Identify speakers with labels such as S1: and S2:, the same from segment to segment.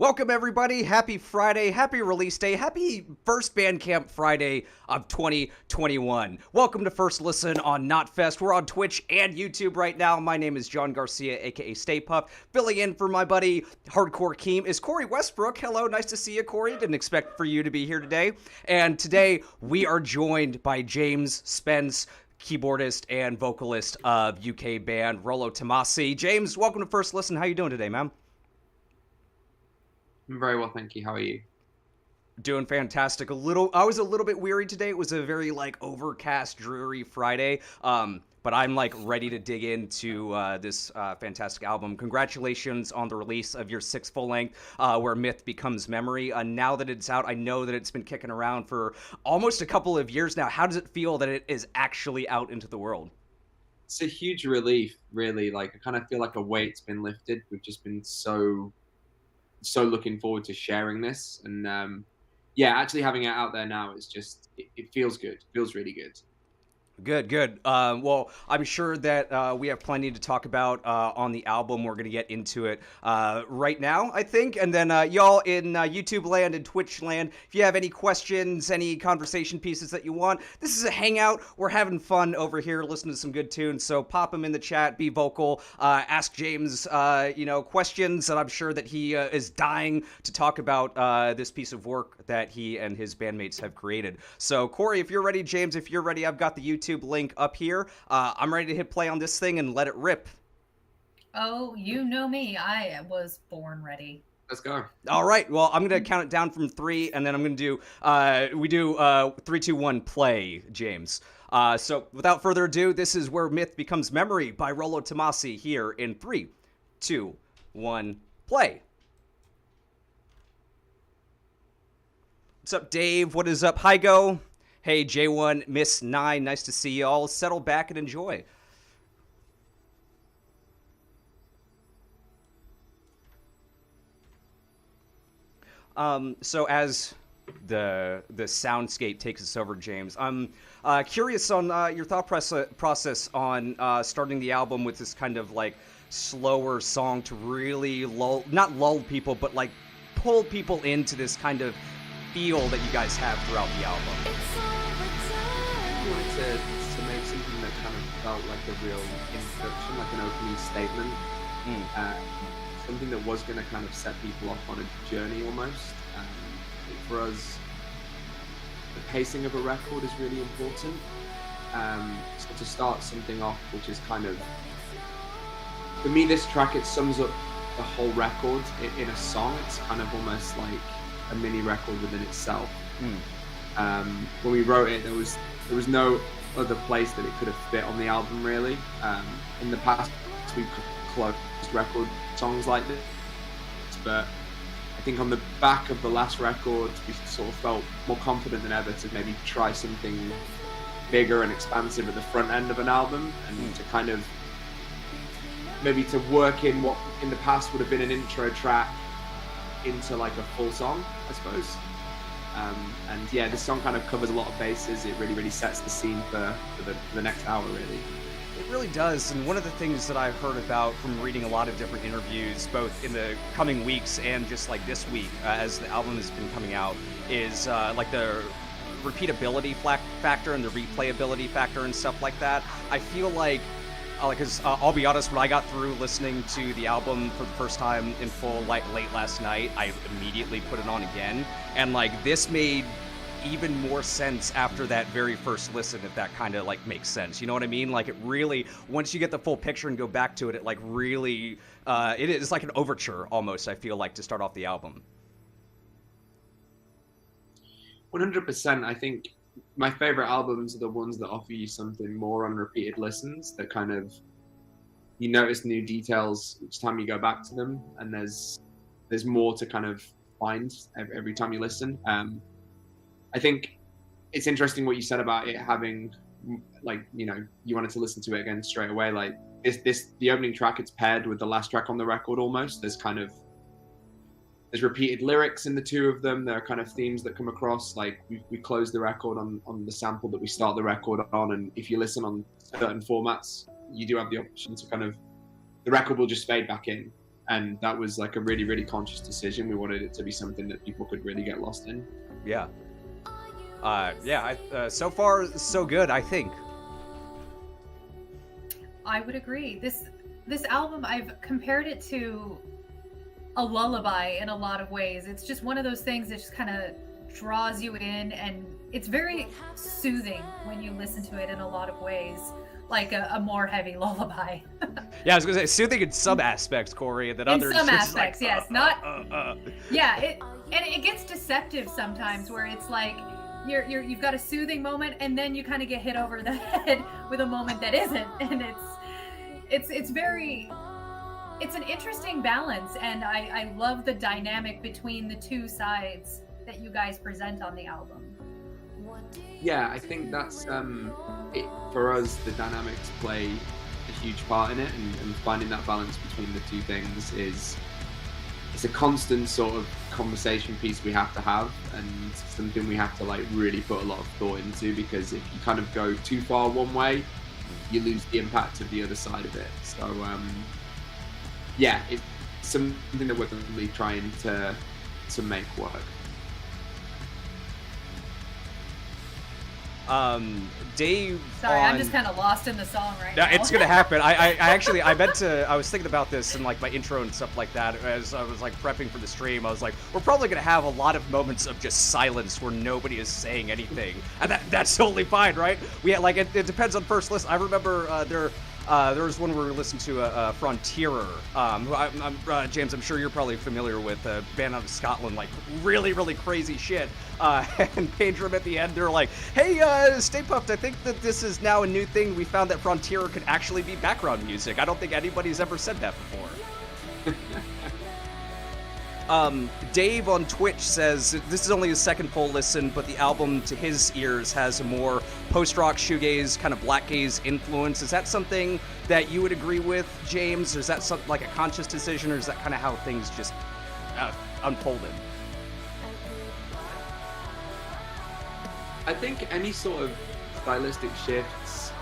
S1: Welcome everybody, happy Friday, happy release day, happy first Bandcamp Friday of 2021. Welcome to First Listen on Knotfest. We're on Twitch and YouTube right now. My name is John Garcia, aka Staypuft. Filling in for my buddy Hardcore Keem is Cori Westbrook. Hello, nice to see you, Cori. Didn't expect for you to be here today. And today we are joined by James Spence, keyboardist and vocalist of UK band Rolo Tomassi. James, welcome to First Listen. How you doing today, man?
S2: I'm very well, thank you. How are you?
S1: Doing fantastic. I was a little bit weary today. It was a very overcast, dreary Friday. But I'm ready to dig into this fantastic album. Congratulations on the release of your 6th full length, Where Myth Becomes Memory. Now that it's out, I know that it's been kicking around for almost a couple of years now. How does it feel that it is actually out into the world?
S2: It's a huge relief, really. I kind of feel like a weight's been lifted. We've just been so looking forward to sharing this, and yeah, actually having it out there now is just it feels good. It feels really good.
S1: Good. Well, I'm sure that we have plenty to talk about on the album. We're going to get into it right now, I think. And then y'all in YouTube land and Twitch land, if you have any questions, any conversation pieces that you want, this is a hangout. We're having fun over here, listening to some good tunes. So pop them in the chat, be vocal, ask James, questions that I'm sure that he is dying to talk about this piece of work that he and his bandmates have created. So Cori, if you're ready, James, if you're ready, I've got the YouTube link up here. I'm ready to hit play on this thing and let it rip.
S3: Oh, you know me. I was born ready.
S2: Let's go.
S1: All right. Well, I'm going to count it down from 3, and then I'm going to do 3, 2, 1, play, James. So without further ado, this is Where Myth Becomes Memory by Rolo Tomassi here in 3, 2, 1, play. What's up, Dave? What is up, Hygo? Hey, J1, Miss 9, nice to see you all. Settle back and enjoy. So as the soundscape takes us over, James, I'm curious on your thought process on starting the album with this kind of slower song to really not lull people, but pull people into this kind of feel that you guys have throughout the album.
S2: I wanted to make something that kind of felt like a real introduction, like an opening statement. Something that was going to kind of set people off on a journey almost. For us, the pacing of a record is really important. So to start something off, which is kind of, for me, this track, it sums up the whole record in a song. It's kind of almost like a mini record within itself. When we wrote it, there was no other place that it could have fit on the album, really. In the past, we've closed record songs like this, but I think on the back of the last record, we sort of felt more confident than ever to maybe try something bigger and expansive at the front end of an album, and to kind of maybe to work in what in the past would have been an intro track into a full song, I suppose. And yeah, this song kind of covers a lot of bases. It really sets the scene for the next hour, really.
S1: It really does, and one of the things that I've heard about from reading a lot of different interviews, both in the coming weeks and just this week, as the album has been coming out, is the repeatability factor and the replayability factor and stuff like that. I feel because I'll be honest, when I got through listening to the album for the first time in full late last night, I immediately put it on again, and this made even more sense after that very first listen, if that kind of makes sense. You know what I mean? It really, once you get the full picture and go back to it, it really, it is like an overture almost, I feel to start off the album.
S2: 100%. I think my favorite albums are the ones that offer you something more on repeated listens, that kind of, you notice new details each time you go back to them, and there's more to kind of find every time you listen. I think it's interesting what you said about it having, you wanted to listen to it again straight away. The opening track, it's paired with the last track on the record almost. There's repeated lyrics in the two of them. There are kind of themes that come across. We close the record on the sample that we start the record on, and if you listen on certain formats, you do have the option to the record will just fade back in. And that was like a really, really conscious decision. We wanted it to be something that people could really get lost in.
S1: Yeah. So far, so good, I think.
S3: I would agree. This album, I've compared it to a lullaby in a lot of ways. It's just one of those things that just kind of draws you in, and it's very soothing when you listen to it in a lot of ways, like a more heavy lullaby.
S1: Yeah, I was gonna say soothing in some aspects, Cori, and then
S3: in
S1: others.
S3: some
S1: just
S3: aspects,
S1: like,
S3: yes, not. Yeah, and it gets deceptive sometimes, where it's like you've got a soothing moment, and then you kind of get hit over the head with a moment that isn't, and it's very. It's an interesting balance, and I love the dynamic between the two sides that you guys present on the album.
S2: Yeah, I think that's for us, the dynamics play a huge part in it, and finding that balance between the two things it's a constant sort of conversation piece we have to have, and something we have to like really put a lot of thought into, because if you kind of go too far one way, you lose the impact of the other side of it. So yeah, it's something that we're really trying to make work.
S1: Dave.
S3: Sorry, I'm just kind of lost in the song right now.
S1: It's gonna happen. I was thinking about this in like my intro and stuff like that as I was like prepping for the stream. I was like, we're probably gonna have a lot of moments of just silence where nobody is saying anything, and that's totally fine, right? We had, like it depends on first listen. I remember there was one where we listened to a Frontierer, who James, I'm sure you're probably familiar with, a band out of Scotland, like really, really crazy shit. And Pedram at the end, they're like, hey, Staypuft, I think that this is now a new thing. We found that Frontierer could actually be background music. I don't think anybody's ever said that before. Dave on Twitch says this is only his second full listen, but the album to his ears has a more post-rock, shoegaze, kind of black gaze influence. Is that something that you would agree with, James? Or is that something like a conscious decision, or is that kind of how things just unfolded?
S2: I think any sort of stylistic shifts,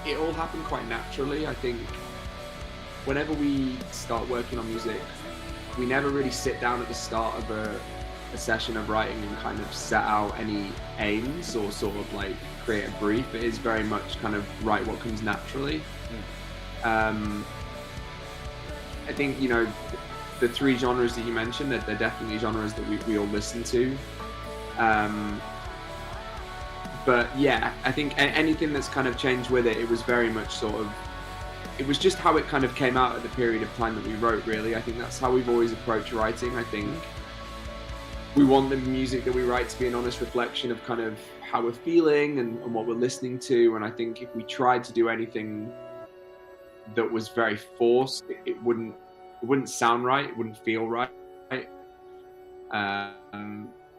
S2: it all happened quite naturally. I think whenever we start working on music, we never really sit down at the start of a session of writing and kind of set out any aims or sort of like create a brief. It is very much kind of write what comes naturally. I think, you know, the three genres that you mentioned, they're definitely genres that we all listen to. But yeah, I think anything that's kind of changed with it, it was very much sort of, it was just how it kind of came out at the period of time that we wrote, really. I think that's how we've always approached writing. I think we want the music that we write to be an honest reflection of kind of how we're feeling and what we're listening to. And I think if we tried to do anything that was very forced, it wouldn't sound right, it wouldn't feel right.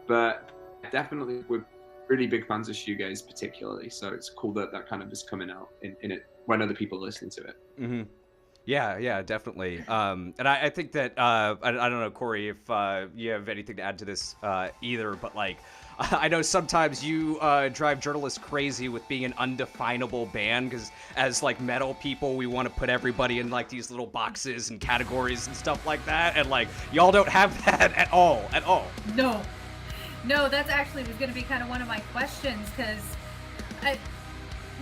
S2: But definitely we're really big fans of shoegaze particularly, so it's cool that kind of is coming out in it when other people are listening to it.
S1: Mm-hmm. Yeah, definitely. And I think that, I don't know, Cori, if you have anything to add to this either, but like, I know sometimes you drive journalists crazy with being an undefinable band, because as like metal people, we want to put everybody in like these little boxes and categories and stuff like that, and like, y'all don't have that at all. No, that's actually was going to be kind of one of my questions, because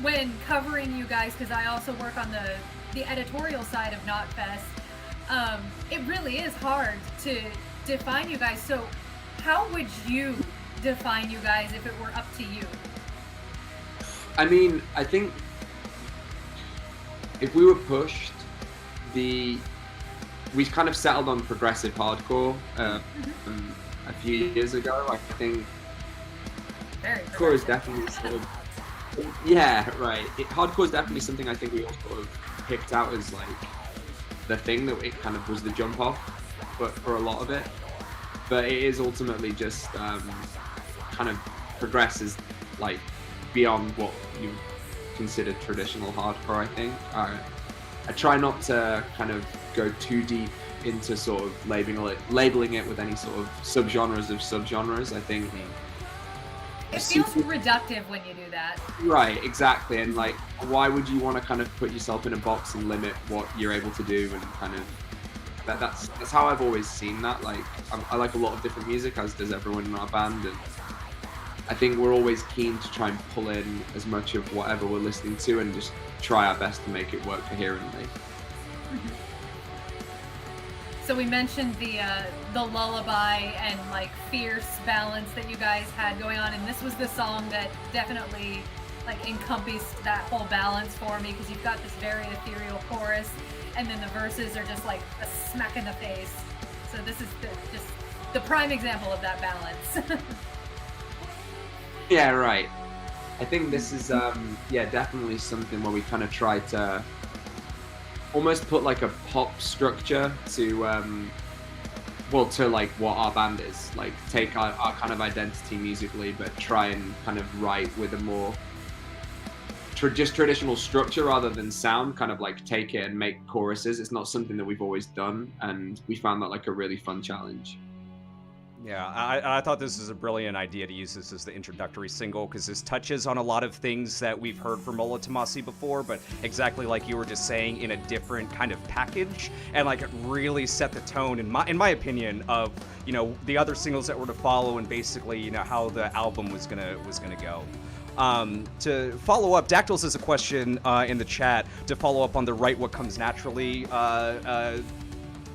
S1: when covering you guys, because I also work on the editorial side of Knotfest, it really is hard to define you guys. So how would you define you guys if it were up to you?
S2: I mean, I think if we were pushed, we kind of settled on progressive hardcore a few years ago. I think hardcore is definitely sort of, yeah, right. Hardcore is definitely something I think we all sort of picked out as like the thing that it kind of was the jump off, but for a lot of it. But it is ultimately just kind of progresses like beyond what you consider traditional hardcore. I think I try not to kind of go too deep into sort of labeling it with any sort of subgenres of subgenres. I think
S3: it feels reductive when you do that.
S2: Right, exactly. And like, why would you want to kind of put yourself in a box and limit what you're able to do and kind of that's how I've always seen that. Like I like a lot of different music, as does everyone in our band, and I think we're always keen to try and pull in as much of whatever we're listening to and just try our best to make it work coherently.
S3: So we mentioned the lullaby and like fierce balance that you guys had going on, and this was the song that definitely like encompassed that whole balance for me, because you've got this very ethereal chorus, and then the verses are just like a smack in the face. So this is just the prime example of that balance.
S2: Yeah, right. I think this is definitely something where we kind of try to almost put like a pop structure to to like what our band is, like take our kind of identity musically, but try and kind of write with a more just traditional structure rather than sound, kind of like take it and make choruses. It's not something that we've always done, and we found that like a really fun challenge.
S1: Yeah, I thought this was a brilliant idea to use this as the introductory single, because this touches on a lot of things that we've heard from Rolo Tomassi before, but exactly like you were just saying, in a different kind of package, and like it really set the tone, in my opinion, of, you know, the other singles that were to follow, and basically, you know, how the album was gonna go. To follow up, Dactyls has a question in the chat to follow up on the Write What Comes Naturally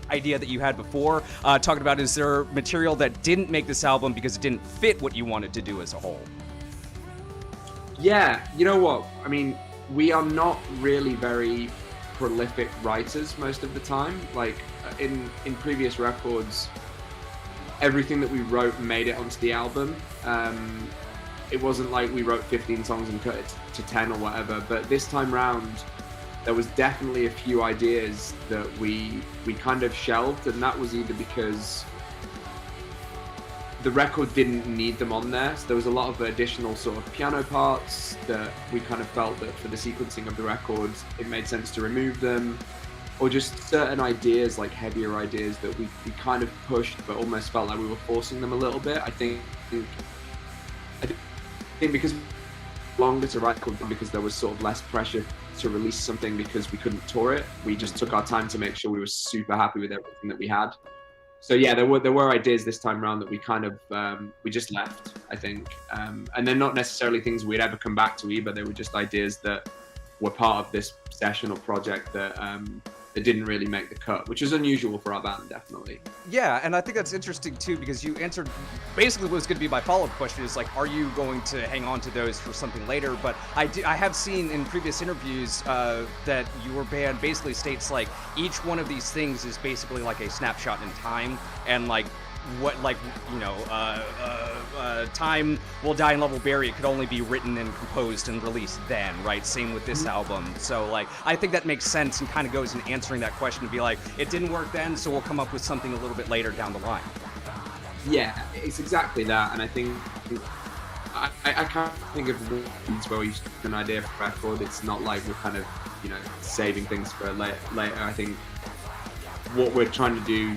S1: idea that you had before, talking about, is there material that didn't make this album because it didn't fit what you wanted to do as a whole?
S2: Yeah, you know what? I mean, we are not really very prolific writers most of the time. Like in previous records, everything that we wrote made it onto the album. It wasn't like we wrote 15 songs and cut it to 10 or whatever, but this time round, there was definitely a few ideas that we kind of shelved, and that was either because the record didn't need them on there. So there was a lot of additional sort of piano parts that we kind of felt that for the sequencing of the record, it made sense to remove them, or just certain ideas, like heavier ideas that we kind of pushed, but almost felt like we were forcing them a little bit. I think because longer to write, because there was sort of less pressure to release something because we couldn't tour it. We just took our time to make sure we were super happy with everything that we had. So yeah, there were ideas this time around that we kind of we just left, I think, and they're not necessarily things we'd ever come back to either. They were just ideas that were part of this session or project that didn't really make the cut, which is unusual for our band, definitely.
S1: Yeah, and I think that's interesting too, because you answered basically what was going to be my follow-up question, is like, are you going to hang on to those for something later? But I have seen in previous interviews that your band basically states like each one of these things is basically like a snapshot in time, and like what, like, you know, Time Will Die and Love Will Bury It could only be written and composed and released then, right? Same with this album. So like, I think that makes sense and kind of goes in answering that question, to be like, it didn't work then, so we'll come up with something a little bit later down the line.
S2: Yeah, it's exactly that, and I think I can't think of ones where we have an idea for a record. It's not like we're kind of, you know, saving things for later. I think what we're trying to do,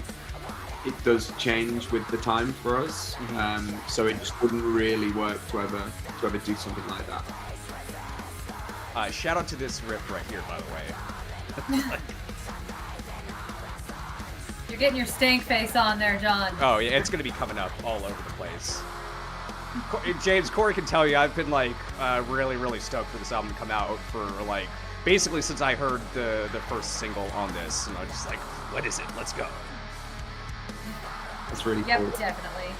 S2: it does change with the time for us, so it just wouldn't really work to ever do something like that.
S1: Shout out to this riff right here, by the way.
S3: You're getting your stank face on there, John.
S1: Oh yeah, it's gonna be coming up all over the place. James, Cori can tell you, I've been like really, really stoked for this album to come out for like basically since I heard the first single on this, and I was just like, what is it? Let's go.
S2: It's really cool.
S3: Yep, definitely.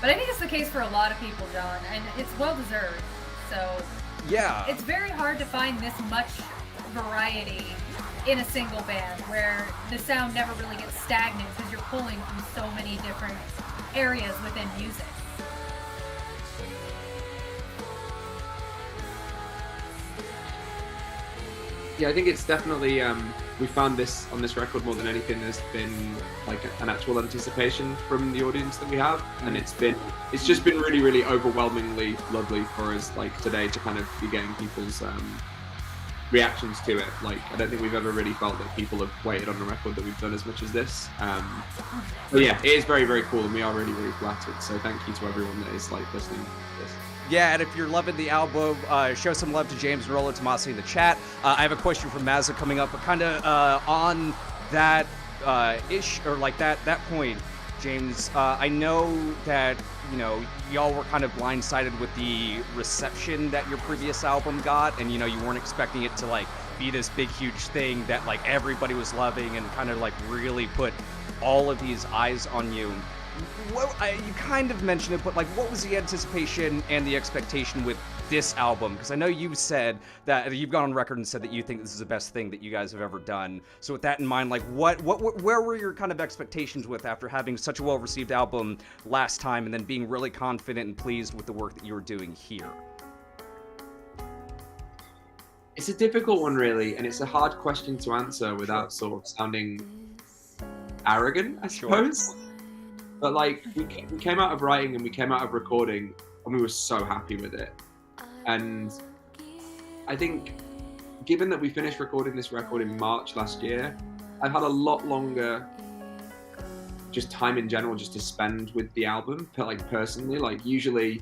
S3: But I think it's the case for a lot of people, John, and it's well deserved. So
S1: yeah,
S3: it's very hard to find this much variety in a single band, where the sound never really gets stagnant because you're pulling from so many different areas within music.
S2: Yeah, I think it's definitely, we found this on this record more than anything, there's been like an actual anticipation from the audience that we have, and it's just been really, really overwhelmingly lovely for us, like today, to kind of be getting people's reactions to it. Like, I don't think we've ever really felt that people have waited on a record that we've done as much as this. But yeah, it is very, very cool, and we are really, really flattered. So thank you to everyone that is like listening to this.
S1: Yeah, and if you're loving the album, show some love to James and Rolo Tomassi in the chat. I have a question from Mazza coming up, but kind of on that that point, James. I know that y'all were kind of blindsided with the reception that your previous album got, and you weren't expecting it to like be this big, huge thing that like everybody was loving and kind of like really put all of these eyes on you. You kind of mentioned it, but like, what was the anticipation and the expectation with this album? Because I know you've said that you've gone on record and said that you think this is the best thing that you guys have ever done. So with that in mind, like, where were your kind of expectations with after having such a well-received album last time, and then being really confident and pleased with the work that you were doing here?
S2: It's a difficult one, really, and it's a hard question to answer without sort of sounding arrogant, I suppose. Sure. But like, we came out of writing and we came out of recording, and we were so happy with it. And I think, given that we finished recording this record in March last year, I've had a lot longer just time in general just to spend with the album, like personally. Like usually,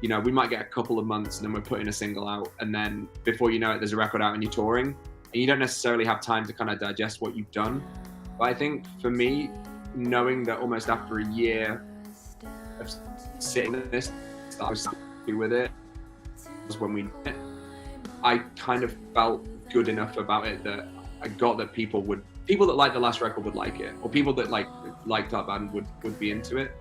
S2: we might get a couple of months and then we're putting a single out, and then before you know it, there's a record out and you're touring, and you don't necessarily have time to kind of digest what you've done. But I think for me, knowing that almost after a year of sitting in this, I was happy with it, was when we did it. I kind of felt good enough about it that I got that people that liked the last record would like it, or people that liked our band would be into it.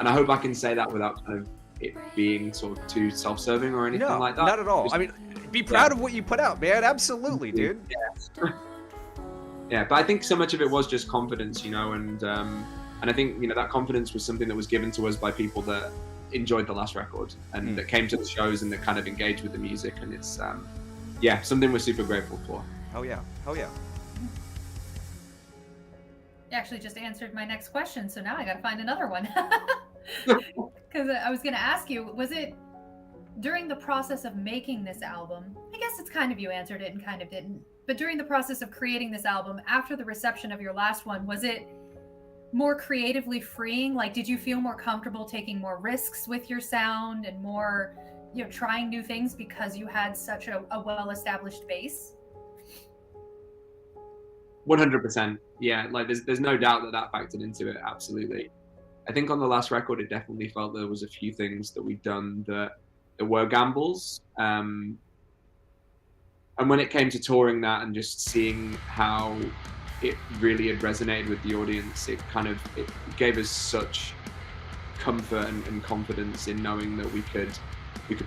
S2: And I hope I can say that without kind of it being sort of too self-serving or anything like that.
S1: Not at all. I mean, be proud of what you put out, man. Absolutely, dude.
S2: Yeah. Yeah, but I think so much of it was just confidence, and I think that confidence was something that was given to us by people that enjoyed the last record and that came to the shows and that kind of engaged with the music, and it's something we're super grateful for.
S1: Hell yeah.
S3: You actually just answered my next question, so now I gotta find another one. Because I was gonna ask you, was it during the process of making this album? I guess it's kind of you answered it and kind of didn't. But during the process of creating this album, after the reception of your last one, was it more creatively freeing? Like, did you feel more comfortable taking more risks with your sound and more, trying new things because you had such a well-established base?
S2: 100%. Yeah, like there's no doubt that factored into it. Absolutely. I think on the last record, it definitely felt there was a few things that we'd done that were gambles. And when it came to touring that and just seeing how it really had resonated with the audience, it gave us such comfort and confidence in knowing that we could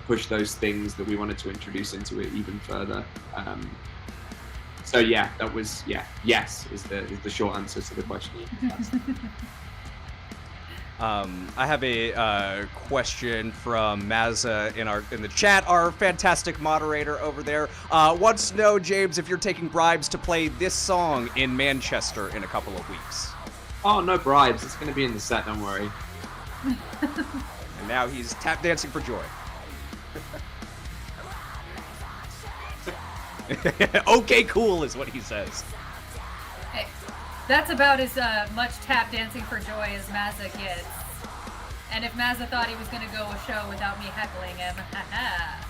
S2: push those things that we wanted to introduce into it even further. So yeah, that was yes is the short answer to the question.
S1: I have a question from Mazza in the chat, our fantastic moderator over there. Wants to know, James, if you're taking bribes to play this song in Manchester in a couple of weeks.
S2: Oh, no bribes. It's going to be in the set, don't worry.
S1: And now he's tap dancing for joy. Okay, cool is what he says.
S3: Hey, that's about as much tap dancing for joy as Mazza gets. And if Mazza thought he was going to go a show without me heckling him, haha.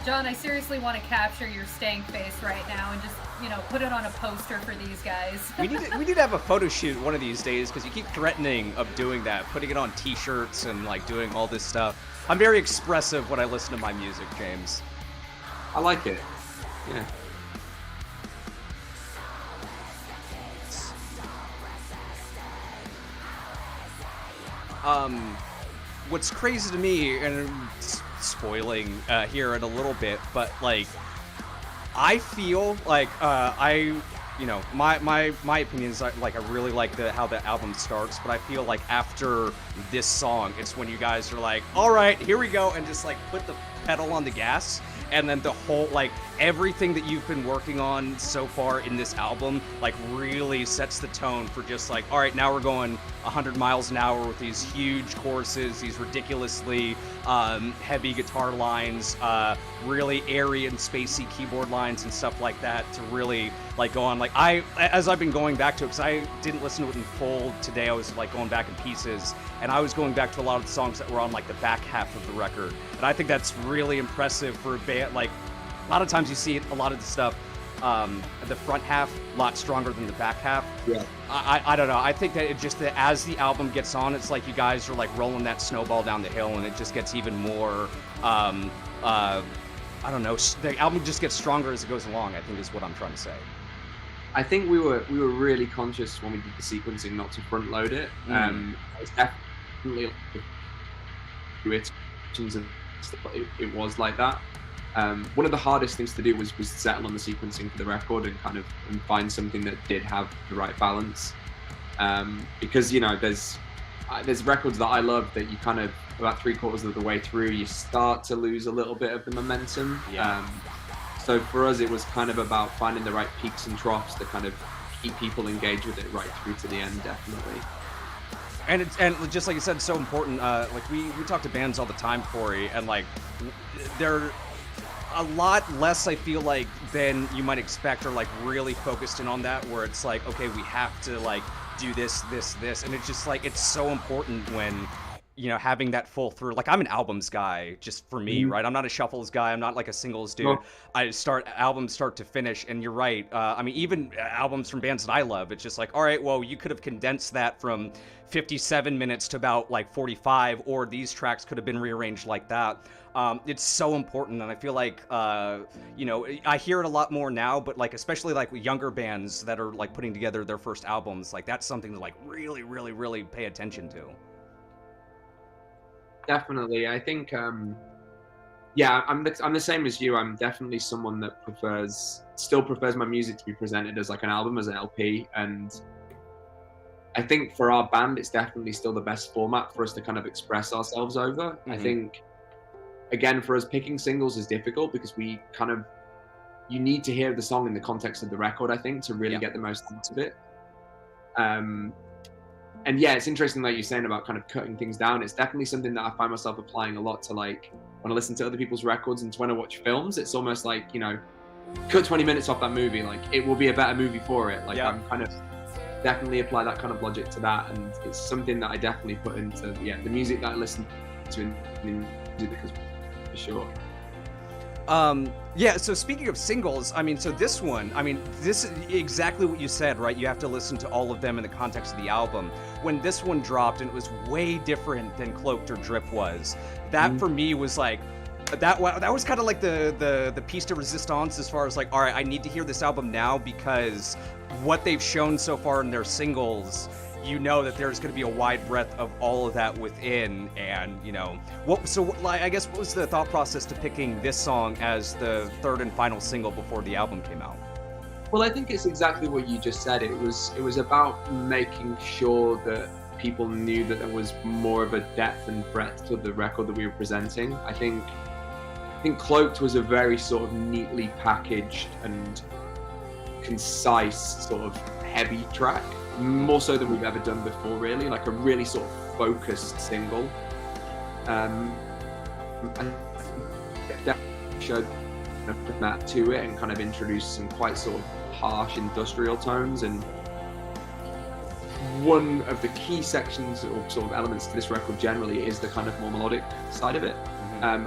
S3: John, I seriously want to capture your stank face right now and just, put it on a poster for these guys.
S1: we need to have a photo shoot one of these days, because you keep threatening of doing that, putting it on t-shirts and like doing all this stuff. I'm very expressive when I listen to my music, James.
S2: I like it. Yeah.
S1: What's crazy to me, and spoiling here in a little bit, but like, I feel like my opinion is like I really like how the album starts, but I feel like after this song, it's when you guys are like, all right, here we go, and just like put the pedal on the gas, and then the whole, like, everything that you've been working on so far in this album, like, really sets the tone for just like, all right, now we're going 100 miles an hour with these huge choruses, these ridiculously heavy guitar lines, really airy and spacey keyboard lines and stuff like that to really like go on. like as I've been going back to it, because I didn't listen to it in full today, I was like going back in pieces, and I was going back to a lot of the songs that were on like the back half of the record, and I think that's really impressive for a band. Like a lot of times you see a lot of the stuff, the front half a lot stronger than the back half.
S2: Yeah.
S1: I don't know. I think that it just, that as the album gets on, it's like you guys are like rolling that snowball down the hill, and it just gets even more. I don't know. The album just gets stronger as it goes along, I think is what I'm trying to say.
S2: I think we were really conscious when we did the sequencing not to front load it. It's definitely it was like that. One of the hardest things to do was settle on the sequencing for the record and find something that did have the right balance. Because there's records that I love that you kind of about 3/4 of the way through you start to lose a little bit of the momentum. So for us it was kind of about finding the right peaks and troughs to kind of keep people engaged with it right through to the end, definitely.
S1: And just like you said, it's so important. Like we talk to bands all the time, Cori, and like they're a lot less, I feel like, than you might expect, or like really focused in on that, where it's like, okay, we have to like do this, and it's just like, it's so important when, having that full through. Like I'm an albums guy, just for me, right? I'm not a shuffles guy. I'm not like a singles dude. No. I start albums start to finish, and you're right. I mean, even albums from bands that I love, it's just like, all right, well, you could have condensed that from 57 minutes to about like 45, or these tracks could have been rearranged like that. It's so important, and I feel like, I hear it a lot more now, but like, especially like with younger bands that are like putting together their first albums, like that's something to like really, really, really pay attention to.
S2: Definitely. I think, I'm the same as you. I'm definitely someone that still prefers my music to be presented as like an album, as an LP. And I think for our band, it's definitely still the best format for us to kind of express ourselves over. Mm-hmm. I think, again, for us, picking singles is difficult because you need to hear the song in the context of the record, I think, to really get the most out of it. And yeah, it's interesting that you're saying about kind of cutting things down. It's definitely something that I find myself applying a lot to, like, when I listen to other people's records and to when I watch films. It's almost like, cut 20 minutes off that movie, like it will be a better movie for it. Like I'm kind of definitely apply that kind of logic to that, and it's something that I definitely put into the music that I listen to in music, because for sure.
S1: So speaking of singles, I mean, so this one, I mean, this is exactly what you said, right? You have to listen to all of them in the context of the album. When this one dropped, and it was way different than Cloaked or Drip was, that for me was like, that was kind of like the piece de resistance, as far as like, all right, I need to hear this album now, because what they've shown so far in their singles, that there's going to be a wide breadth of all of that within. And I guess what was the thought process to picking this song as the third and final single before the album came out?
S2: Well, I think it's exactly what you just said. It was about making sure that people knew that there was more of a depth and breadth to the record that we were presenting. I think Cloaked was a very sort of neatly packaged and concise sort of heavy track, more so than we've ever done before, really, like a really sort of focused single. I definitely showed that to it and kind of introduced some quite sort of harsh industrial tones. And one of the key sections or sort of elements to this record generally is the kind of more melodic side of it. And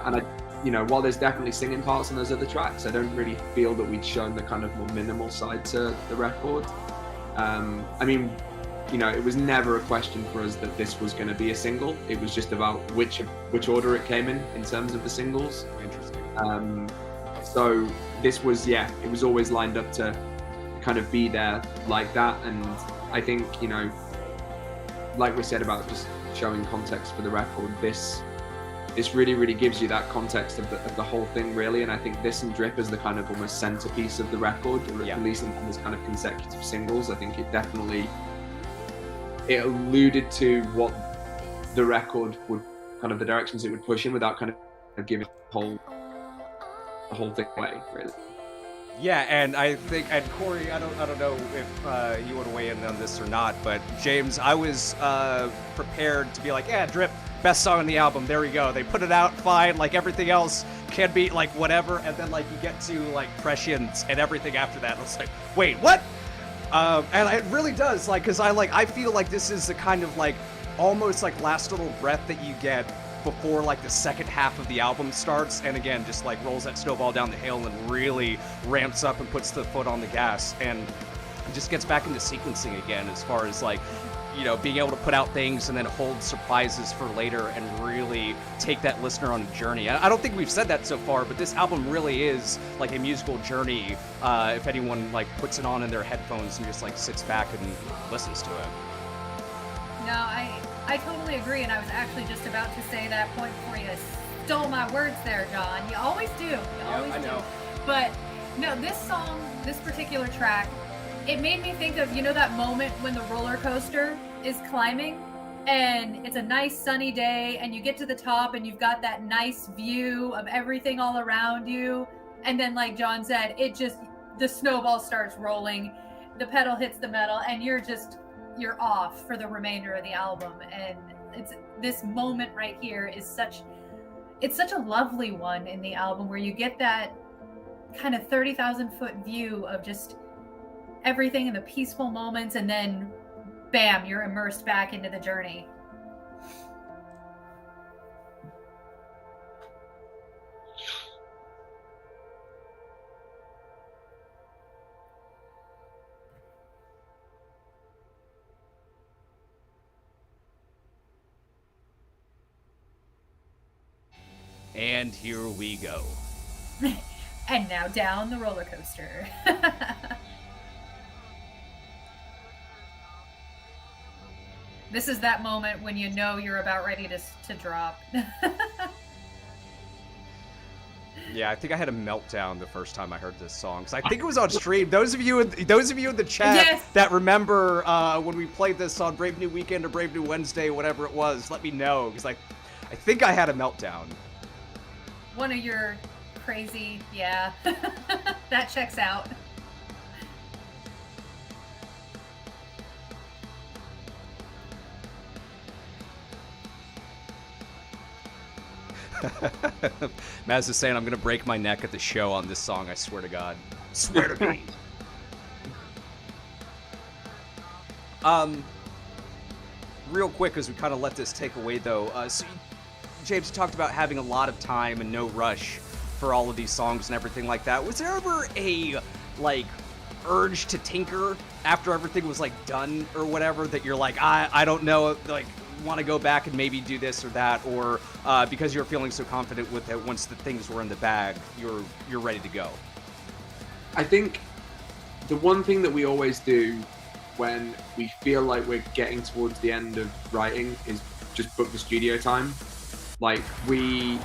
S2: while there's definitely singing parts on those other tracks, I don't really feel that we'd shown the kind of more minimal side to the record. I mean, it was never a question for us that this was going to be a single. It was just about which order it came in terms of the singles.
S1: Interesting.
S2: So this was, it was always lined up to kind of be there like that. And I think, like we said about just showing context for the record, this really, really gives you that context of the whole thing, really. And I think this and Drip is the kind of almost centerpiece of the record, or at least in this kind of consecutive singles. I think it alluded to what the record would, kind of the directions it would push in, without kind of giving the whole thing away, really.
S1: Yeah, and I think, and Cori, I don't know if you want to weigh in on this or not, but James, I was prepared to be like, Drip, best song on the album, there we go. They put it out, fine, like everything else can be like whatever, and then like you get to like Prescience and everything after that, and it's like, wait, what? And it really does, like, because I feel like this is the kind of like almost like last little breath that you get before like the second half of the album starts, and again just like rolls that snowball down the hill and really ramps up and puts the foot on the gas and just gets back into sequencing again, as far as like, you know, being able to put out things and then hold surprises for later and really take that listener on a journey. I don't think we've said that so far, but this album really is like a musical journey, if anyone like puts it on in their headphones and just like sits back and listens to it.
S3: No, I totally agree, and I was actually just about to say that point before you stole my words there, John. You always do. You always do. But no, this song, this particular track, it made me think of, you know, that moment when the roller coaster is climbing and it's a nice sunny day and you get to the top and you've got that nice view of everything all around you, and then like John said, it just, the snowball starts rolling, the pedal hits the metal, and you're off for the remainder of the album. And it's this moment right here is such a lovely one in the album, where you get that kind of 30,000 foot view of just everything in the peaceful moments, and then bam, you're immersed back into the journey.
S1: And here we go.
S3: And now down the roller coaster. This is that moment when you know you're about ready to drop.
S1: Yeah, I think I had a meltdown the first time I heard this song, because I think it was on stream. Those of you in the chat
S3: Yes.
S1: that remember when we played this on Brave New Weekend or Brave New Wednesday, whatever it was, let me know, because I think I had a meltdown.
S3: One of your crazy, yeah. That checks out.
S1: Maz is saying I'm gonna break my neck at the show on this song, I swear to God. Swear to me. Real quick, as we kind of let this take away though, so James, you talked about having a lot of time and no rush for all of these songs and everything like that. Was there ever a like urge to tinker after everything was like done or whatever, that you're like, I don't know, like want to go back and maybe do this or that, or because you're feeling so confident with it, once the things were in the bag, you're ready to go?
S2: I think the one thing that we always do when we feel like we're getting towards the end of writing is just book the studio time. Like, we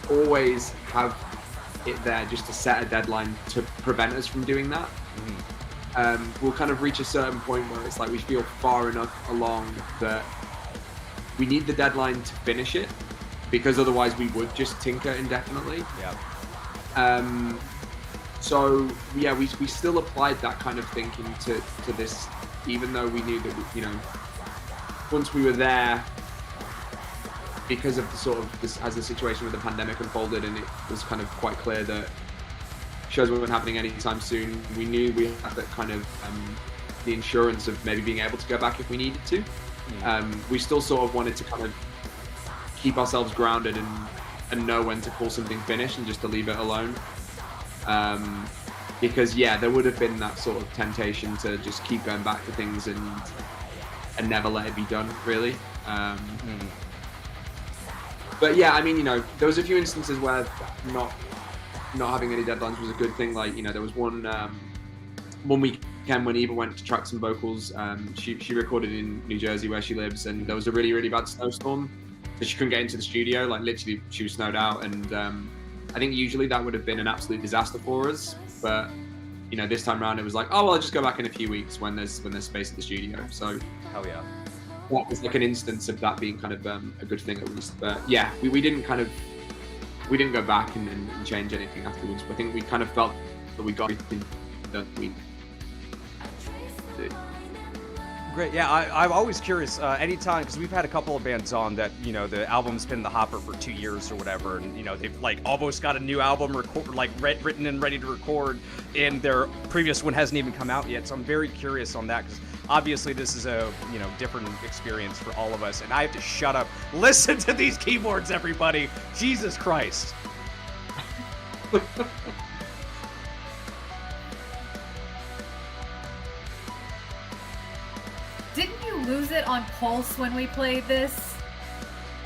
S2: always have it there just to set a deadline to prevent us from doing that. We'll kind of reach a certain point where it's like we feel far enough along that we need the deadline to finish it, because otherwise we would just tinker indefinitely.
S1: Yeah.
S2: So yeah, we still applied that kind of thinking to this, even though we knew that we, you know, once we were there, because of the sort of this, as the situation with the pandemic unfolded and it was kind of quite clear that shows weren't happening anytime soon, we knew we had that kind of the insurance of maybe being able to go back if we needed to. We still sort of wanted to kind of keep ourselves grounded and know when to call something finished and just to leave it alone. Because yeah, there would have been that sort of temptation to just keep going back to things and never let it be done, really. But yeah, I mean, you know, there was a few instances where not having any deadlines was a good thing. Like, you know, there was one weekend when Eva went to track some vocals. She recorded in New Jersey where she lives, and there was a really, really bad snowstorm, so she couldn't get into the studio. Like, literally, she was snowed out, and I think usually that would have been an absolute disaster for us. But you know, this time around it was like, oh well, I'll just go back in a few weeks when there's space at the studio. So
S1: hell yeah,
S2: that was like an instance of that being kind of a good thing at least. But yeah, we didn't go back and change anything afterwards. I think we kind of felt that we got everything that we did.
S1: Great. Yeah, I'm always curious. Anytime, because we've had a couple of bands on that, you know, the album's been in the hopper for 2 years or whatever, and you know they've like almost got a new album written and ready to record, and their previous one hasn't even come out yet. So I'm very curious on that because obviously this is a different experience for all of us, and I have to shut up. Listen to these keyboards, everybody. Jesus Christ.
S3: Didn't you lose it on Pulse when we played this?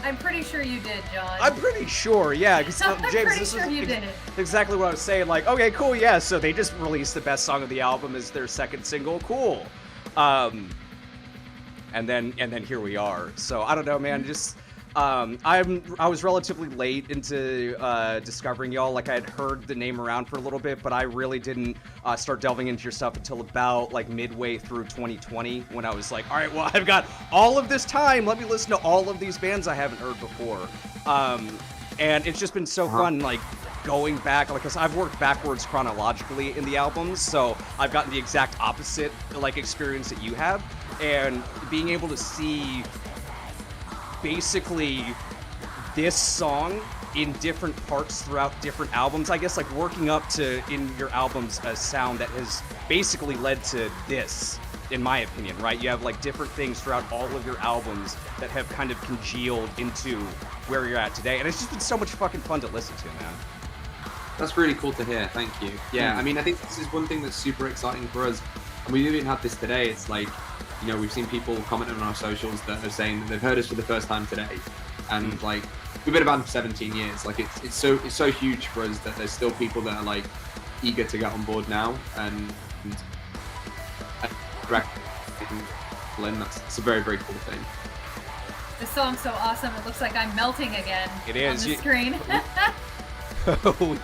S3: I'm pretty sure you did, John.
S1: I'm pretty sure, yeah. Because
S3: I'm
S1: James,
S3: pretty
S1: this
S3: sure
S1: is
S3: you did it.
S1: exactly what I was saying. Like, okay, cool, yeah. So they just released the best song of the album as their second single. Cool. And then here we are. So I don't know, man. Just I was relatively late into discovering y'all. Like I had heard the name around for a little bit, but I really didn't start delving into your stuff until about like midway through 2020, when I was like, all right, well, I've got all of this time. Let me listen to all of these bands I haven't heard before. And it's just been so fun, like going back, like, cause I've worked backwards chronologically in the albums, so I've gotten the exact opposite like experience that you have, and being able to see basically this song in different parts throughout different albums, I guess, like working up to in your albums a sound that has basically led to this, in my opinion, right? You have like different things throughout all of your albums that have kind of congealed into where you're at today, and it's just been so much fucking fun to listen to, man.
S2: That's really cool to hear. Thank you. Yeah, I mean, I think this is one thing that's super exciting for us, and we even had this today. It's like, you know, we've seen people commenting on our socials that are saying that they've heard us for the first time today, and like we've been about 17 years. Like it's so huge for us that there's still people that are like eager to get on board now, and it's a very, very cool thing.
S3: This song's so awesome. It looks like I'm melting again.
S1: It is.
S3: On the screen.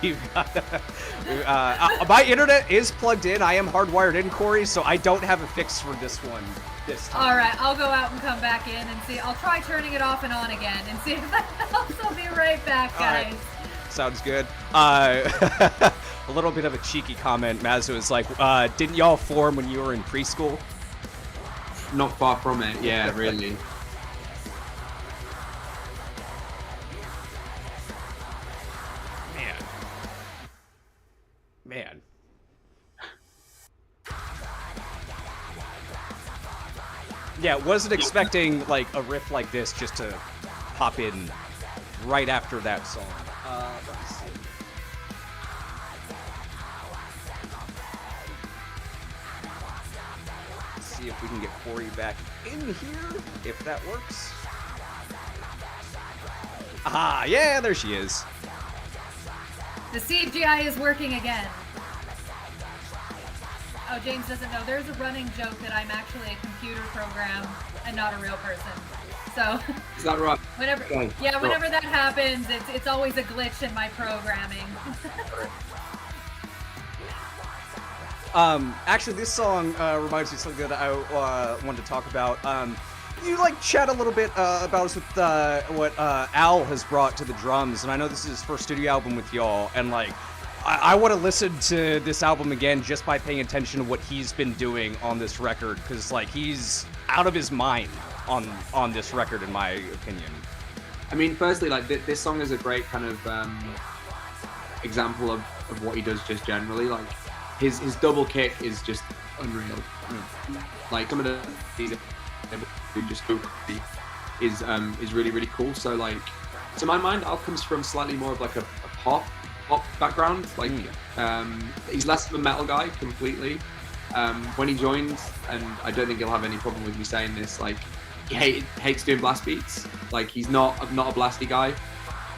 S1: We've got my internet is plugged in. I am hardwired in, Cori, so I don't have a fix for this one this time.
S3: All right, I'll go out and come back in and see. I'll try turning it off and on again and see if that helps. I'll be right back, guys.
S1: All right. Sounds good. A little bit of a cheeky comment. Mazza was like, didn't y'all form when you were in preschool?
S2: Not far from it, yeah, really.
S1: Man. Yeah, wasn't expecting like a riff like this just to pop in right after that song. Let's see. Let's see if we can get Cori back in here, if that works. Ah, yeah, there she is.
S3: The CGI is working again. Oh, James doesn't know. There's a running joke that I'm actually a computer program and not a real person. So.
S2: Is that right?
S3: Whenever that happens, it's always a glitch in my programming.
S1: Actually, this song reminds me of something that I wanted to talk about. You like chat a little bit about us with what Al has brought to the drums, and I know this is his first studio album with y'all, and like I want to listen to this album again just by paying attention to what he's been doing on this record, because like he's out of his mind on this record, in my opinion.
S2: I mean, firstly, like this song is a great kind of example of what he does just generally. Like his double kick is just unreal. Like some of the just is really, really cool. So like, to my mind, Al comes from slightly more of like a pop background. Like he's less of a metal guy completely. When he joined, and I don't think he'll have any problem with me saying this, like he hates doing blast beats. Like he's not a blasty guy.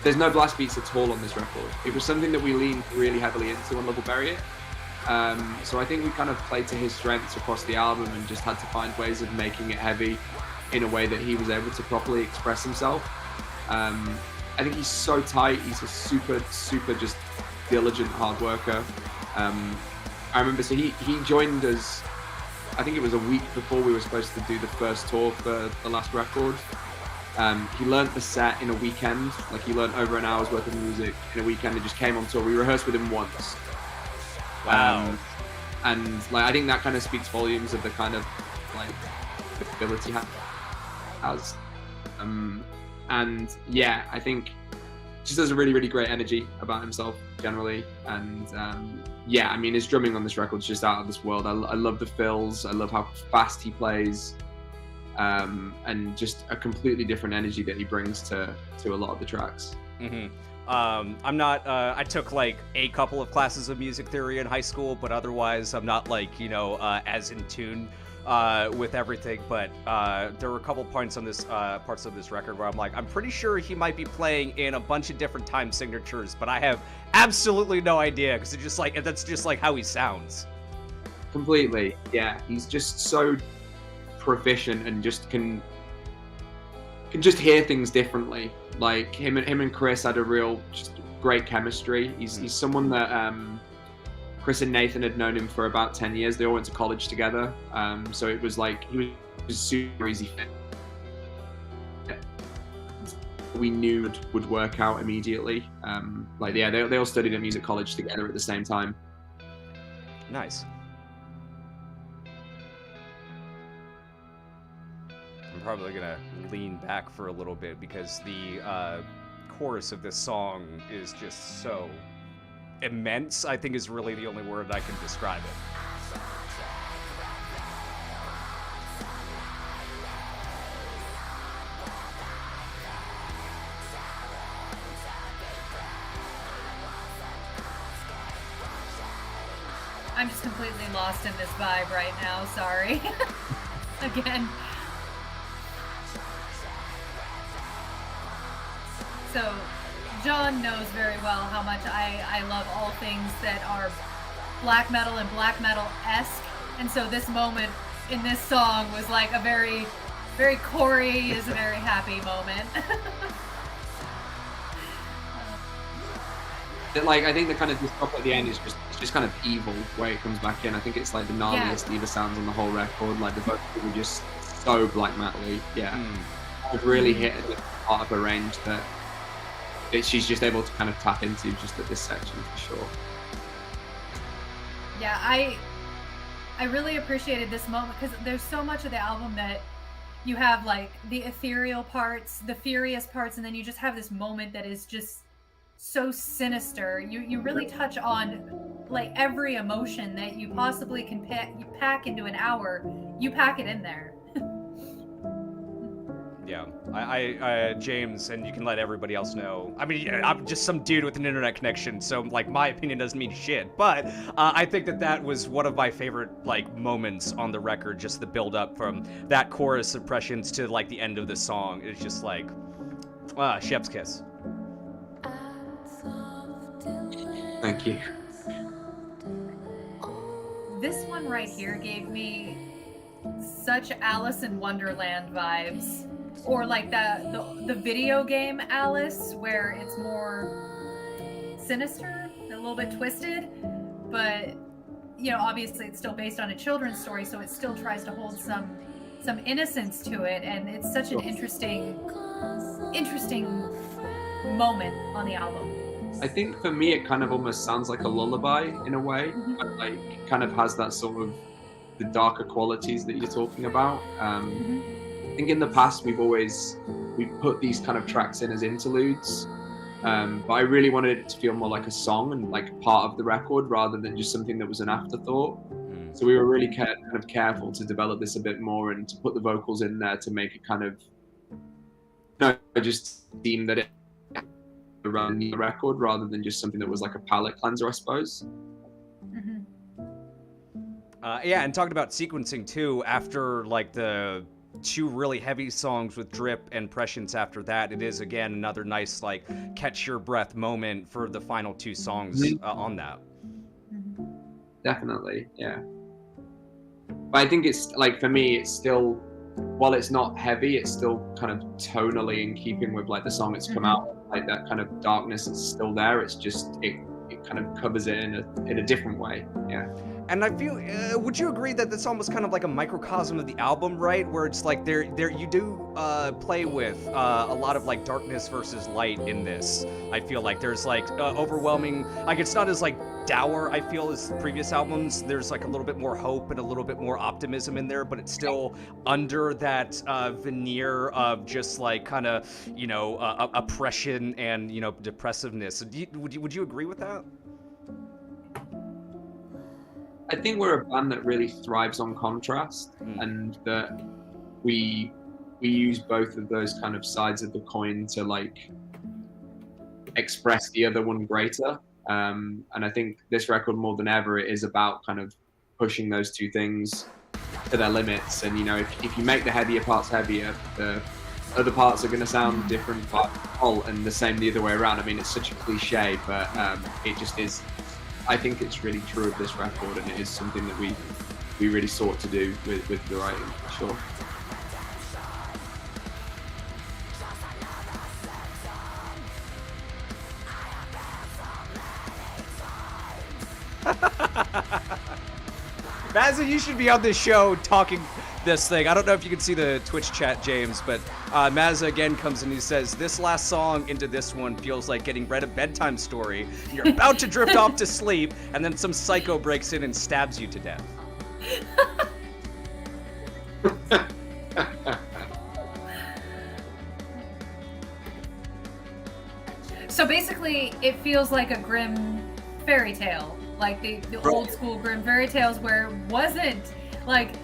S2: There's no blast beats at all on this record. It was something that we leaned really heavily into on Love Will Bury It. So I think we kind of played to his strengths across the album and just had to find ways of making it heavy in a way that he was able to properly express himself. I think he's so tight. He's a super, super just diligent hard worker. I remember, so he joined us, I think it was a week before we were supposed to do the first tour for the last record. He learnt the set in a weekend. Like he learnt over an hour's worth of music in a weekend and just came on tour. We rehearsed with him once.
S1: Wow.
S2: And like I think that kind of speaks volumes of the kind of like ability has. And yeah, I think just has a really, really great energy about himself generally. And yeah, I mean, his drumming on this record is just out of this world. I love the fills. I love how fast he plays. And just a completely different energy that he brings to a lot of the tracks.
S1: I'm not, I took like a couple of classes of music theory in high school, but otherwise I'm not like, you know, as in tune with everything. But there were a couple points on this, parts of this record where I'm like, I'm pretty sure he might be playing in a bunch of different time signatures, but I have absolutely no idea, because it's just like, that's just like how he sounds.
S2: Completely, yeah. He's just so proficient and just can just hear things differently. Like him and Chris had a real just great chemistry. He's someone that Chris and Nathan had known him for about 10 years. They all went to college together. So it was like he was super easy fit. We knew it would work out immediately. Like yeah, they all studied at music college together at the same time.
S1: Nice. I'm probably gonna lean back for a little bit because the chorus of this song is just so immense, I think is really the only word I can describe it.
S3: I'm just completely lost in this vibe right now, sorry. Again. So, John knows very well how much I love all things that are black metal and black metal-esque. And so this moment in this song was like a very, very Cori is a very happy moment.
S2: Like, I think the kind of this stuff at the end is just kind of evil where it comes back in. I think it's like the gnarliest Diva sounds on the whole record. Like the vocals were just so black metal-y. Yeah. I've really hit a part of her range that she's just able to kind of tap into just at this section for sure.
S3: Yeah, I really appreciated this moment because there's so much of the album that you have like the ethereal parts, the furious parts, and then you just have this moment that is just so sinister. You really touch on like every emotion that you possibly can pack into an hour. You pack it in there.
S1: Yeah, I James, and you can let everybody else know. I mean, I'm just some dude with an internet connection, so like my opinion doesn't mean shit. But I think that was one of my favorite like moments on the record. Just the build up from that chorus impressions to like the end of the song. It's just like, chef's kiss.
S2: Thank you.
S3: This one right here gave me such Alice in Wonderland vibes. Or like the video game Alice, where it's more sinister, a little bit twisted, but you know, obviously it's still based on a children's story, so it still tries to hold some innocence to it, and it's such an interesting moment on the album.
S2: I think for me it kind of almost sounds like a lullaby in a way, but like kind of has that sort of the darker qualities that you're talking about. I think in the past we've put these kind of tracks in as interludes, but I really wanted it to feel more like a song and like part of the record rather than just something that was an afterthought. So we were really kind of careful to develop this a bit more and to put the vocals in there to make it kind of just seem that it around the record rather than just something that was like a palate cleanser, I suppose.
S1: Yeah, and talking about sequencing too, after like the two really heavy songs with Drip and Prescience after that, it is again another nice like catch your breath moment for the final two songs on that.
S2: Definitely, yeah. But I think it's like, for me, it's still, while it's not heavy, it's still kind of tonally in keeping with like the song it's come out. Like that kind of darkness is still there. It's just it kind of covers it in a different way. Yeah.
S1: And I feel, would you agree that that's almost kind of like a microcosm of the album, right? Where it's like there you do play with a lot of like darkness versus light in this. I feel like there's like overwhelming, like it's not as like dour, I feel, as previous albums. There's like a little bit more hope and a little bit more optimism in there, but it's still under that veneer of just like kind of, you know, oppression and, you know, depressiveness. Would you agree with that?
S2: I think we're a band that really thrives on contrast, and that we use both of those kind of sides of the coin to like express the other one greater. And I think this record, more than ever, it is about kind of pushing those two things to their limits. And you know, if you make the heavier parts heavier, the other parts are going to sound different by default, and the same the other way around. I mean, it's such a cliche, but it just is. I think it's really true of this record, and it is something that we really sought to do with the writing, for sure.
S1: Mazza, you should be on this show talking this thing. I don't know if you can see the Twitch chat, James, but Mazza again comes and he says, this last song into this one feels like getting read a bedtime story. You're about to drift off to sleep, and then some psycho breaks in and stabs you to death.
S3: So basically, it feels like a grim fairy tale. Like the old school grim fairy tales where it wasn't like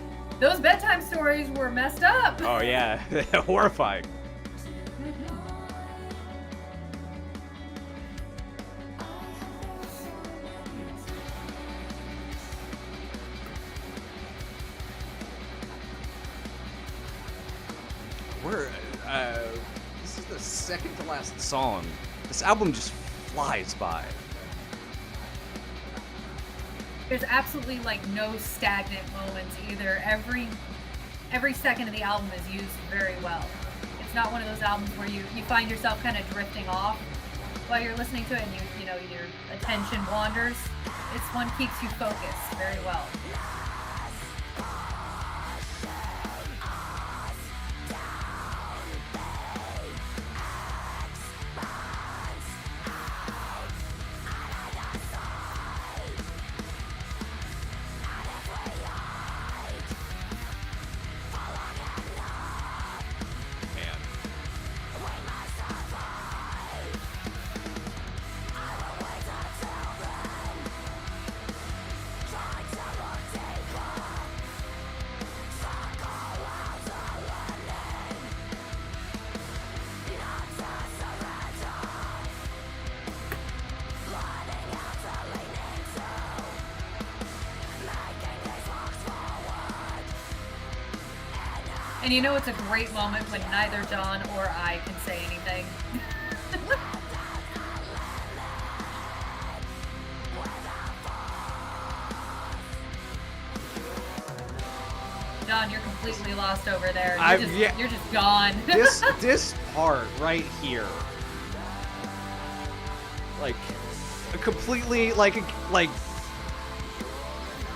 S3: those bedtime stories were messed up.
S1: Oh yeah, horrifying. We're this is the second to last song. This album just flies by.
S3: There's absolutely like no stagnant moments either. Every second of the album is used very well. It's not one of those albums where you find yourself kind of drifting off while you're listening to it and you know your attention wanders. This one keeps you focused very well. And you know it's a great moment when neither John or I can say anything. John, you're completely lost over there. You're just gone.
S1: This part right here, like completely like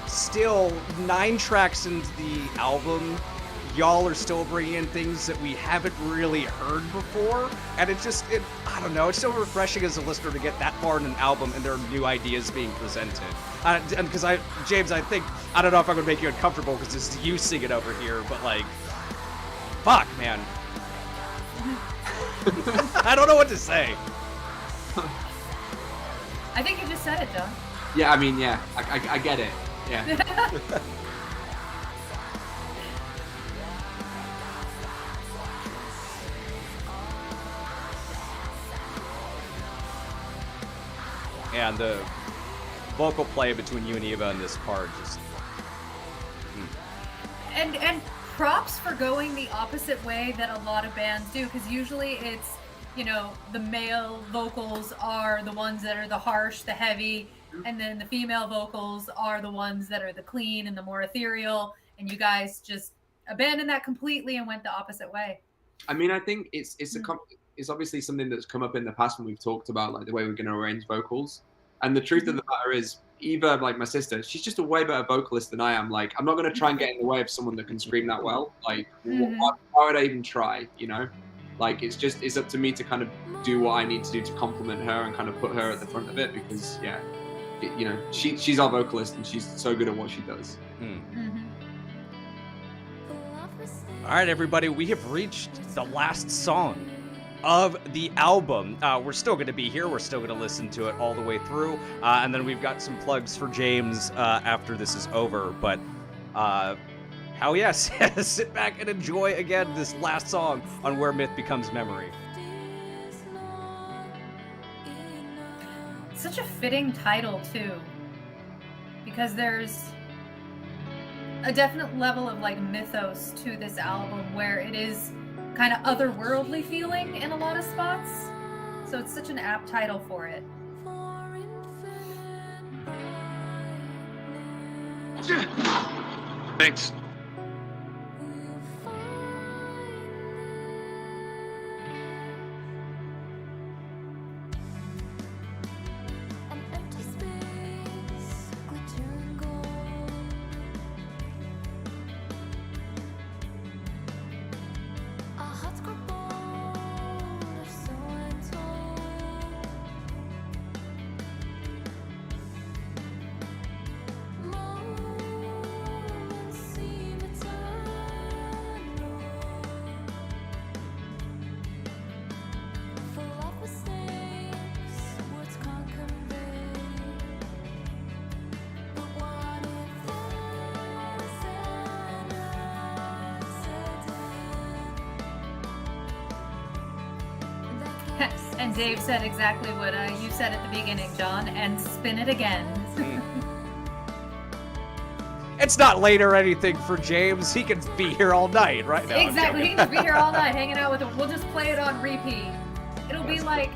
S1: still 9 tracks into the album. Y'all are still bringing in things that we haven't really heard before, and I don't know, it's so refreshing as a listener to get that far in an album and there are new ideas being presented. And because James, I think, I don't know if I'm gonna make you uncomfortable because it's you singing over here, but like, fuck, man. I don't know what to say.
S3: I think you just said it, John.
S2: Yeah, I mean, yeah, I get it. Yeah.
S1: And the vocal play between you and Eva in this part just...
S3: And props for going the opposite way that a lot of bands do, because usually it's, you know, the male vocals are the ones that are the harsh, the heavy, and then the female vocals are the ones that are the clean and the more ethereal, and you guys just abandoned that completely and went the opposite way.
S2: I mean, I think it's obviously something that's come up in the past when we've talked about like the way we're going to arrange vocals. And the truth of the matter is, Eva, like my sister, she's just a way better vocalist than I am. Like, I'm not going to try and get in the way of someone that can scream that well. Like, why would I even try, you know? Like, it's up to me to kind of do what I need to do to compliment her and kind of put her at the front of it, because, yeah, you know, she's our vocalist and she's so good at what she does.
S1: All right, everybody, we have reached the last song of the album. We're still going to be here. We're still going to listen to it all the way through. And then we've got some plugs for James after this is over. But hell yes, sit back and enjoy again this last song on Where Myth Becomes Memory.
S3: Such a fitting title, too, because there's a definite level of like mythos to this album where it is kind of otherworldly feeling in a lot of spots. So it's such an apt title for it.
S4: Thanks.
S3: And Dave said exactly what you said at the beginning, John, and spin it again.
S1: It's not late or anything for James. He can be here all night right now.
S3: Exactly. He can just be here all night hanging out with him. We'll just play it on repeat. It'll be like,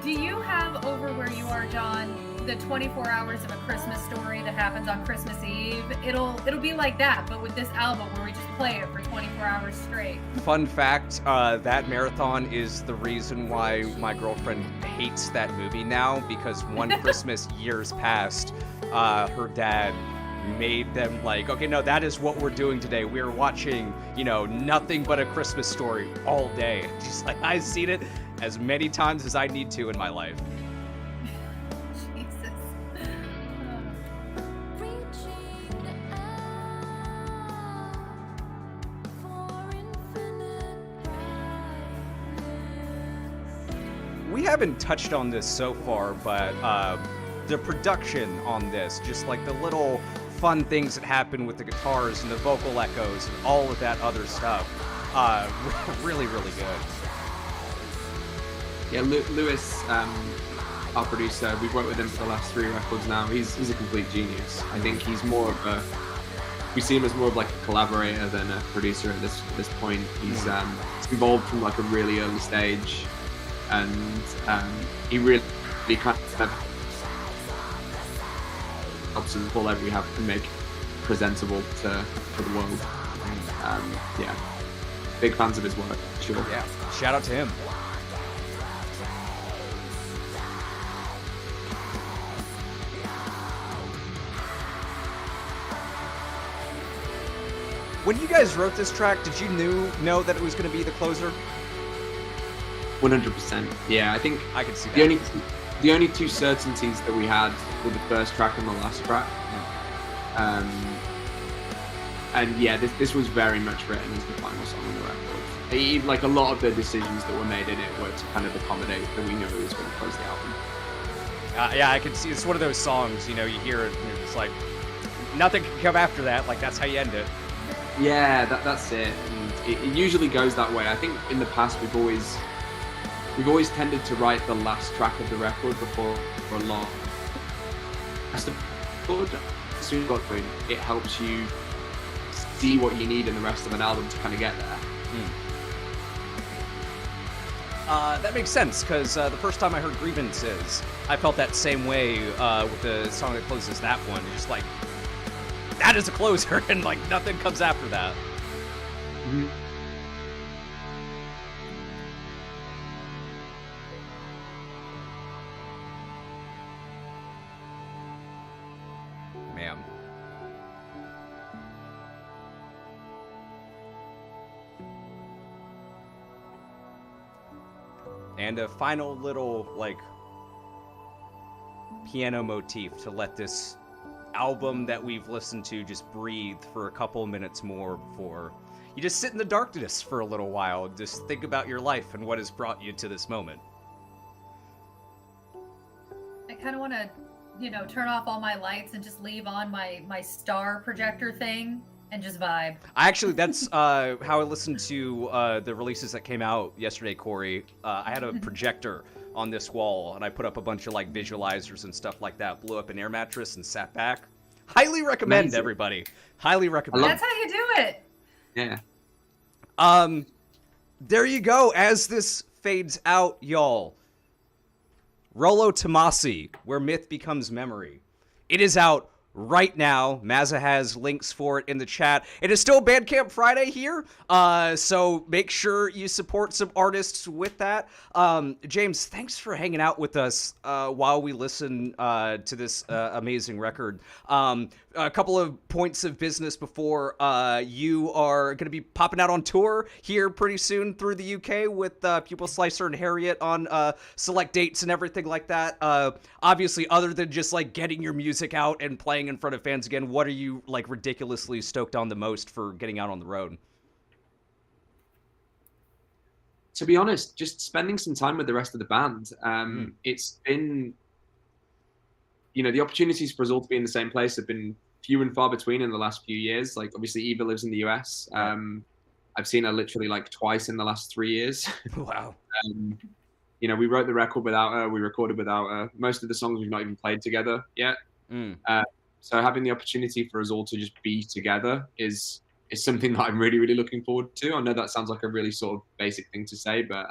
S3: do you have over where you are, John, the 24 hours of A Christmas Story that happens on Christmas Eve? It'll be like that, but with this album where we just play it for 24 hours straight.
S1: Fun fact, that marathon is the reason why my girlfriend hates that movie now, because one Christmas years past, her dad made them like, okay, no, that is what we're doing today. We're watching, you know, nothing but A Christmas Story all day. She's like, I've seen it as many times as I need to in my life. We haven't touched on this so far, but the production on this, just like the little fun things that happen with the guitars and the vocal echoes and all of that other stuff, really, really good.
S2: Yeah, Lewis, our producer, we've worked with him for the last 3 records now. He's a complete genius. I think he's more of we see him as more of like a collaborator than a producer at this point. He's involved from like a really early stage, and he really kind of helps us pull everything we have and make it presentable to the world. Yeah, big fans of his work, sure.
S1: Yeah, shout out to him. When you guys wrote this track, did you know that it was going to be the closer?
S2: 100%. Yeah, I think
S1: I could see that.
S2: The only two certainties that we had were the first track and the last track. And yeah, this was very much written as the final song on the record. Like a lot of the decisions that were made in it were to kind of accommodate that we knew it was going to close the album.
S1: Yeah, I can see. It's one of those songs, you know, you hear it and it's like, nothing can come after that. Like, that's how you end it.
S2: Yeah, that's it. And it usually goes that way. I think in the past we've always tended to write the last track of the record before a long. As soon as you got it helps you see what you need in the rest of an album to kind of get there.
S1: That makes sense, because the first time I heard Grievances, I felt that same way with the song that closes that one. Just like, that is a closer, and like nothing comes after that.
S2: Mm-hmm.
S1: And a final little, like, piano motif to let this album that we've listened to just breathe for a couple minutes more before you just sit in the darkness for a little while and just think about your life and what has brought you to this moment.
S3: I kind of want to, turn off all my lights and just leave on my star projector thing and just vibe.
S1: That's how I listened to the releases that came out yesterday, Cori. I had a projector on this wall, and I put up a bunch of like visualizers and stuff like that, blew up an air mattress and sat back. Highly recommend. Amazing. Everybody. Highly recommend.
S3: That's how you do it.
S2: Yeah.
S1: There you go. As this fades out, y'all. Rolo Tomassi, Where Myth Becomes Memory. It is out right now. Mazza has links for it in the chat. It is still Bandcamp Friday here, so make sure you support some artists with that. James, thanks for hanging out with us while we listen to this amazing record. A couple of points of business before you are going to be popping out on tour here pretty soon through the UK with Pupil Slicer and Harriet on select dates and everything like that. Obviously, other than just like getting your music out and playing in front of fans again, what are you like ridiculously stoked on the most for getting out on the road?
S2: To be honest, just spending some time with the rest of the band. It's been, the opportunities for us all to be in the same place have been few and far between in the last few years. Like, obviously, Eva lives in the US. I've seen her literally like twice in the last 3 years.
S1: Wow.
S2: We wrote the record without her. We recorded without her. Most of the songs we've not even played together yet. So having the opportunity for us all to just be together is something that I'm really, really looking forward to. I know that sounds like a really sort of basic thing to say, but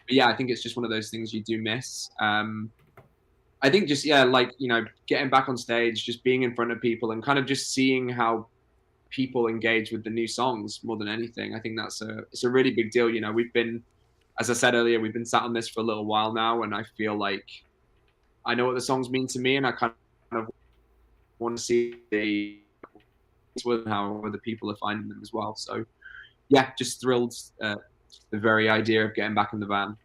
S2: yeah, I think it's just one of those things you do miss. I think just, getting back on stage, just being in front of people and kind of just seeing how people engage with the new songs more than anything. I think it's a really big deal. We've been, as I said earlier, we've been sat on this for a little while now, and I feel like I know what the songs mean to me, and I kind of want to see how other people are finding them as well. So yeah, just thrilled the very idea of getting back in the van.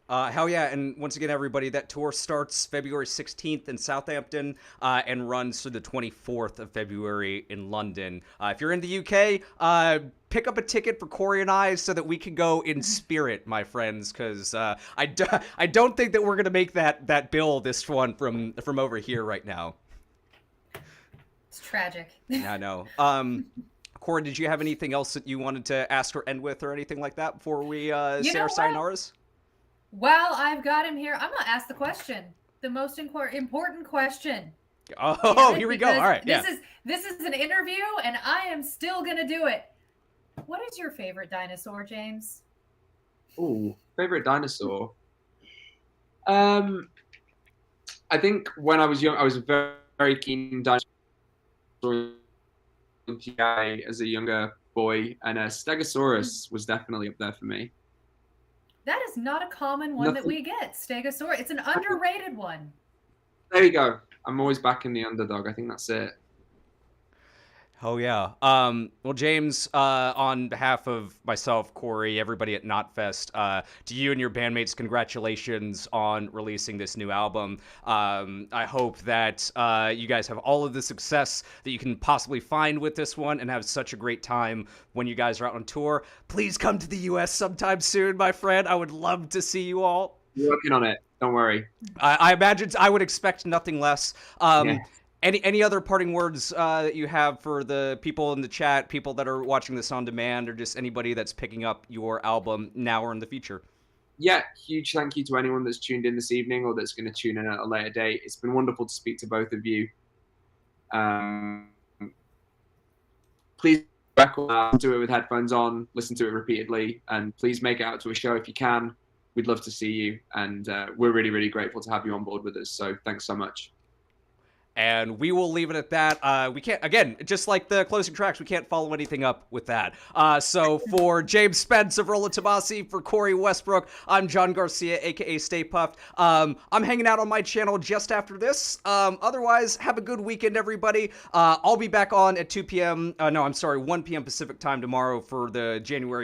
S1: Hell yeah. And once again, everybody, that tour starts February 16th in Southampton and runs through the 24th of February in London. If you're in the UK, pick up a ticket for Cori and I so that we can go in spirit, my friends, because I don't think that we're going to make that bill, this one, from over here right now.
S3: It's tragic.
S1: I know. Cori, did you have anything else that you wanted to ask or end with or anything like that before we say our sayonaras?
S3: Well, I've got him here. I'm going to ask the question, the most important question.
S1: Oh, here we go. All right.
S3: This is an interview, and I am still going to do it. What is your favorite dinosaur, James?
S2: Ooh, favorite dinosaur? I think when I was young, I was a very, very keen dinosaur guy as a younger boy, and Stegosaurus was definitely up there for me.
S3: That is not a common one that we get, Stegosaurus. It's an underrated one.
S2: There you go. I'm always backing the underdog. I think that's it.
S1: Oh, yeah. Well, James, on behalf of myself, Cori, everybody at Knotfest, to you and your bandmates, congratulations on releasing this new album. I hope that you guys have all of the success that you can possibly find with this one and have such a great time when you guys are out on tour. Please come to the U.S. sometime soon, my friend. I would love to see you all.
S2: We're working on it. Don't worry.
S1: I imagine I would expect nothing less. Yeah. Any other parting words that you have for the people in the chat, people that are watching this on demand, or just anybody that's picking up your album now or in the future?
S2: Yeah, huge thank you to anyone that's tuned in this evening or that's going to tune in at a later date. It's been wonderful to speak to both of you. Please do it with headphones on, listen to it repeatedly, and please make it out to a show if you can. We'd love to see you, and we're really, really grateful to have you on board with us. So thanks so much.
S1: And we will leave it at that. We can't, again, just like the closing tracks, we can't follow anything up with that. So for James Spence of Rolo Tomassi, for Cori Westbrook, I'm John Garcia, a.k.a. Staypuft. I'm hanging out on my channel just after this. Otherwise, have a good weekend, everybody. I'll be back on at 1 p.m. Pacific time tomorrow for the January